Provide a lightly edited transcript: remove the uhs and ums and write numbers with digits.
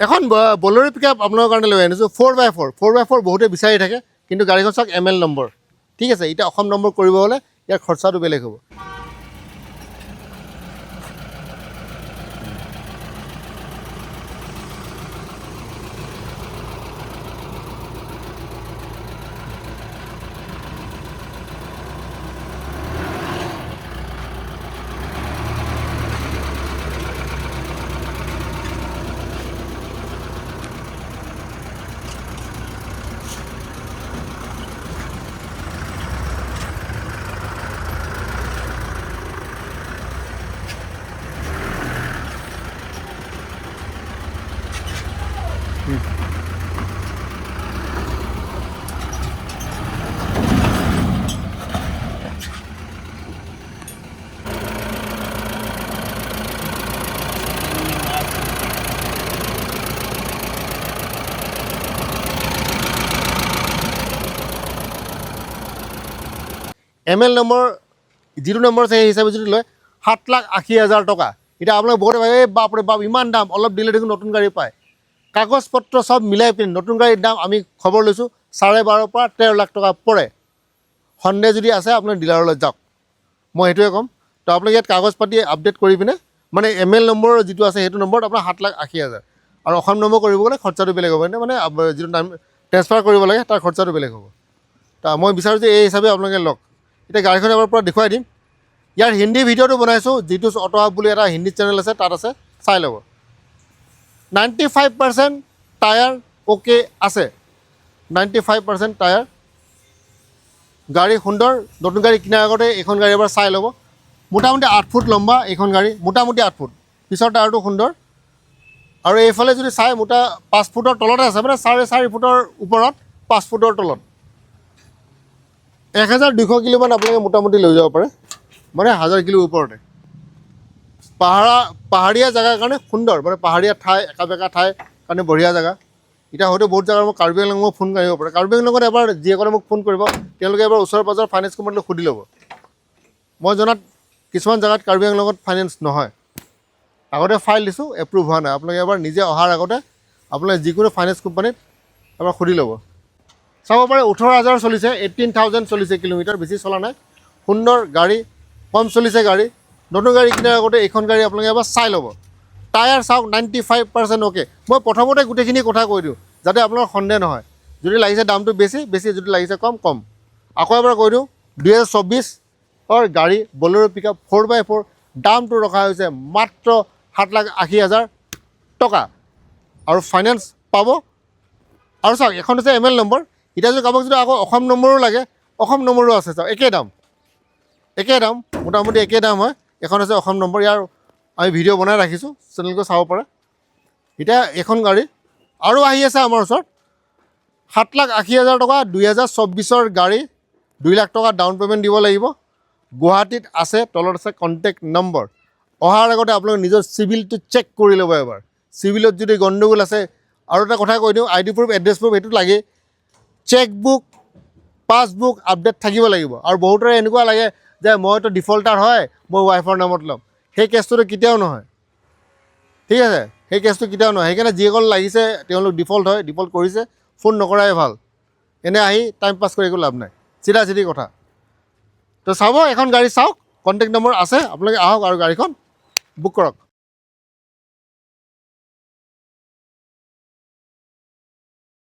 এখন বলেৰো পিকআপ আপোনালোকৰ কাৰণে লৈ আনিছোঁ 4x4 4x4 বহুতে বিচাৰি থাকে কিন্তু গাড়ীখন চাওক ML নম্বৰ ঠিক আছে এতিয়া অসম নম্বৰ কৰিব হ'লে ইয়াৰ খৰচাটো বেলেগ হ'ব ML নম্বৰ যিটো নম্বৰ আছে সেই হিচাপে যদি লয় 7,80,000 টকা এতিয়া আপোনালোকে বহুত এই বাপৰে বাপ ইমান দাম অলপ দিলে দেখোন নতুন গাড়ী পায় কাগজ পত্ৰ সব মিলাই পিনে নতুন গাড়ীৰ দাম আমি খবৰ লৈছোঁ 12.5 পৰা 13 লাখ টকা পৰে সন্দেহ যদি আছে আপোনাৰ ডিলাৰলৈ যাওক মই সেইটোৱে ক'ম তো আপোনালোকে ইয়াত কাগজ পাতি আপডেট কৰি পিনে মানে ML নম্বৰ যিটো আছে সেইটো নম্বৰত আপোনাৰ 7,80,000 আৰু অসম নম্বৰ কৰিব গ'লে খৰচাটো বেলেগ হ'ব মানে যিটো টাইম ট্ৰেন্সফাৰ কৰিব লাগে তাৰ খৰচাটো বেলেগ হ'ব তো মই বিচাৰোঁ যে এই হিচাপে আপোনালোকে লওক এতিয়া গাড়ীখন এবাৰ পৰা দেখুৱাই দিম ইয়াৰ হিন্দী ভিডিঅ'টো বনাইছোঁ যিটো অটো হাব বুলি এটা হিন্দী চেনেল আছে তাত আছে চাই ল'ব 95% টায়াৰ অ'কে আছে 95% টায়াৰ গাড়ী সুন্দৰ নতুন গাড়ী কিনাৰ আগতে এইখন গাড়ী এবাৰ চাই ল'ব মোটামুটি 8 ফুট লম্বা এইখন গাড়ী মোটামুটি 8 ফুট পিছৰ টায়াৰটো সুন্দৰ আৰু এইফালে যদি চাই মোটা 5 ফুটৰ তলতে আছে মানে 4.5 ফুটৰ ওপৰত 5 ফুটৰ তলত 1,200 কিলোমান আপোনালোকে মোটামুটি লৈ যাব পাৰে মানে 1,000 কিলো ওপৰতে পাহাৰীয়া জেগাৰ কাৰণে সুন্দৰ মানে পাহাৰীয়া ঠাই একাবেকা ঠাই কাৰণে বঢ়িয়া জেগা এতিয়া হয়তো বহুত জেগাৰ মই কাৰ্বি আংলঙত মোক ফোন কৰিব পাৰে কাৰ্বি আংলঙত এবাৰ যিসকলে মোক ফোন কৰিব তেওঁলোকে এবাৰ ওচৰে পাঁজৰে ফাইনেন্স কোম্পানীলৈ সুধি ল'ব মই জনাত কিছুমান জেগাত কাৰ্বি আংলঙত ফাইনেন্স নহয় আগতে ফাইল দিছোঁ এপ্ৰুভ হোৱা নাই আপোনালোকে এবাৰ নিজে অহাৰ আগতে আপোনালোকে যিকোনো ফাইনেন্স কোম্পানীত এবাৰ সুধি ল'ব চাব পাৰে 18,000 চলিছে 18,000 চলিছে কিলোমিটাৰ বেছি চলা নাই সুন্দৰ গাড়ী কম চলিছে গাড়ী নতুন গাড়ী কিনাৰ আগতে এইখন গাড়ী আপোনালোকে এবাৰ চাই ল'ব টায়াৰ চাওক 95% অ'কে মই প্ৰথমতে গোটেইখিনি কথা কৈ দিওঁ যাতে আপোনাৰ সন্দেহ নহয় যদি লাগিছে দামটো বেছি যদি লাগিছে কম আকৌ এবাৰ কৈ দিওঁ 2024 গাড়ী বলেৰো পিকআপ 4x4 দামটো ৰখা হৈছে মাত্ৰ 7,80,000 টকা আৰু ফাইনেন্স পাব আৰু চাওক এখন হৈছে ML নম্বৰ এতিয়া যদি কাৰোবাক যদি আকৌ অসম নম্বৰো লাগে অসম নম্বৰো আছে চাওক একে দাম মোটামুটি একে দাম হয় এখন আছে অসম নম্বৰ ইয়াৰ আমি ভিডিঅ' বনাই ৰাখিছোঁ চেনেলটো চাব পাৰে এতিয়া এখন গাড়ী আৰু আহি আছে আমাৰ ওচৰত 7,80,000 টকা 2024 গাড়ী 2 লাখ টকা ডাউন পে'মেণ্ট দিব লাগিব গুৱাহাটীত আছে তলত আছে কণ্টেক্ট নম্বৰ অহাৰ আগতে আপোনালোকে নিজৰ চিভিলটো চেক কৰি ল'ব এবাৰ চিভিলত যদি গণ্ডগোল আছে আৰু এটা কথা কৈ দিওঁ ID প্ৰুফ এড্ৰেছ প্ৰুফ এইটো লাগে চেকবুক পাছবুক আপডেট থাকিব লাগিব আৰু বহুতৰে এনেকুৱা লাগে যে মইতো ডিফল্টাৰ হয় মই ৱাইফৰ নামত ল'ম সেই কেছটোতো কেতিয়াও নহয় ঠিক আছে সেই কেছটো কেতিয়াও নহয় সেইকাৰণে যিসকল লাগিছে তেওঁলোক ডিফল্ট হয় ডিফল্ট কৰিছে ফোন নকৰাই ভাল এনে আহি টাইম পাছ কৰি একো লাভ নাই চিধা কথা তো চাব এখন গাড়ী চাওক কণ্টেক্ট নম্বৰ আছে আপোনালোকে আহক আৰু গাড়ীখন বুক কৰক